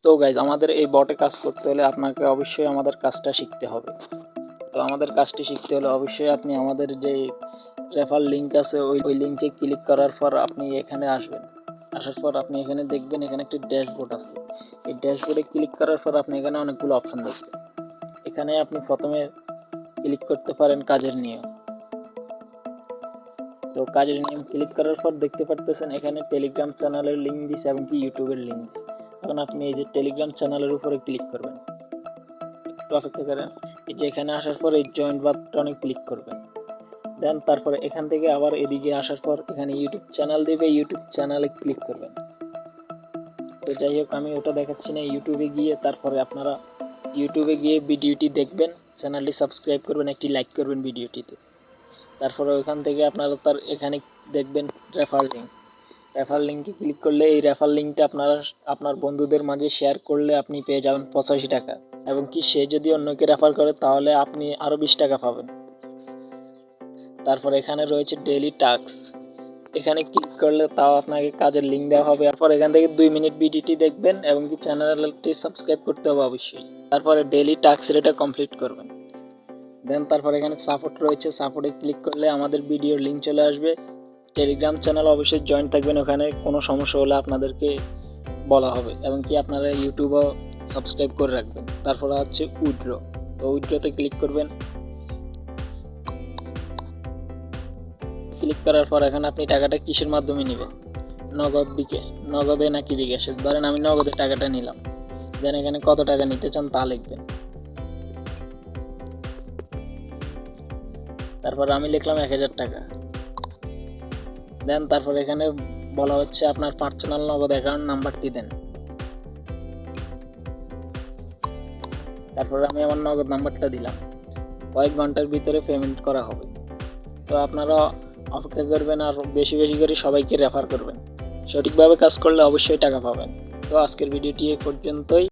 তো গাইজ আমাদের এই বটে কাজ করতে হলে আপনাকে অবশ্যই আমাদের কাজটা শিখতে হবে। তো আমাদের কাজটি শিখতে হলে অবশ্যই আপনি আমাদের যে রেফার লিঙ্ক আছে ওই লিঙ্কে ক্লিক করার পর আপনি এখানে আসবেন। আসার পর আপনি এখানে দেখবেন এখানে একটি ড্যাশবোর্ড আছে। এই ড্যাশবোর্ডে ক্লিক করার পর আপনি এখানে অনেকগুলো অপশন দেখবেন। এখানে আপনি প্রথমে ক্লিক করতে পারেন কাজের নিয়ম। তো কাজের নিয়ম ক্লিক করার পর দেখতে পারতেছেন এখানে টেলিগ্রাম চ্যানেলের লিঙ্ক দিচ্ছে এবং কি ইউটিউবের লিঙ্ক দিচ্ছে। এখন আপনি এই যে টেলিগ্রাম চ্যানেলের উপরে ক্লিক করবেন, একটু অপেক্ষা করেন। এই যে এখানে আসার পর এই জয়েন্ট বাটনে ক্লিক করবেন। দেন তারপরে এখান থেকে আবার এদিকে আসার পর এখানে ইউটিউব চ্যানেল দেবে, ইউটিউব চ্যানেলে ক্লিক করবেন। তো যাই হোক আমি ওটা দেখাচ্ছি না, ইউটিউবে গিয়ে তারপরে আপনারা ইউটিউবে গিয়ে ভিডিওটি দেখবেন, চ্যানেলটি সাবস্ক্রাইব করবেন, একটি লাইক করবেন ভিডিওটিতে। তারপরে ওখান থেকে আপনারা তার এখানে দেখবেন রেফার লিঙ্ক। রেফার লিঙ্কে ক্লিক করলে এই রেফার লিঙ্কটা আপনারা আপনার বন্ধুদের মাঝে শেয়ার করলে আপনি পেয়ে যাবেন 85 টাকা, এবং কি সে যদি অন্যকে রেফার করে তাহলে আপনি আরও 20 টাকা পাবেন। তারপর এখানে রয়েছে ডেইলি টাস্ক, এখানে ক্লিক করলে তাও আপনাকে কাজের লিঙ্ক দেওয়া হবে। তারপর এখান থেকে 2 মিনিট ভিডিওটি দেখবেন এবং কি চ্যানেলটি সাবস্ক্রাইব করতে হবে অবশ্যই। তারপরে ডেইলি টাস্ক এটা কমপ্লিট করবেন। দেন তারপর এখানে সাপোর্ট রয়েছে, সাপোর্টে ক্লিক করলে আমাদের ভিডিওর লিঙ্ক চলে আসবে। টেলিগ্রাম চ্যানেল অবশ্যই জয়েন থাকবেন, ওখানে কোনো সমস্যা হলে আপনাদেরকে বলা হবে, এবং কি আপনারা ইউটিউবও সাবস্ক্রাইব করে রাখবেন। তারপরে হচ্ছে উইথড্র, তো উইথড্রতে ক্লিক করবেন। ক্লিক করার পর এখানে আপনি টাকাটা কিসের মাধ্যমে নেবেন, নগদে নাকি বিকাশে। ধরেন আমি নগদে টাকাটা নিলাম। দেন এখানে কত টাকা নিতে চান তা লিখবেন। তারপর আমি লিখলাম 1000 টাকা। দেন তারপর এখানে বলা হচ্ছে আপনার পার্সোনাল নগদ অ্যাকাউন্ট নাম্বারটি দেন। তারপর আমি আমার নগদ নাম্বারটা দিলাম। কয়েক ঘন্টার ভিতরে পেমেন্ট করা হবে। তো আপনারা অপেক্ষা করবেন আর বেশি বেশি করে সবাইকে রেফার করবেন। সঠিকভাবে কাজ করলে অবশ্যই টাকা পাবেন। তো আজকের ভিডিওটি এই পর্যন্তই।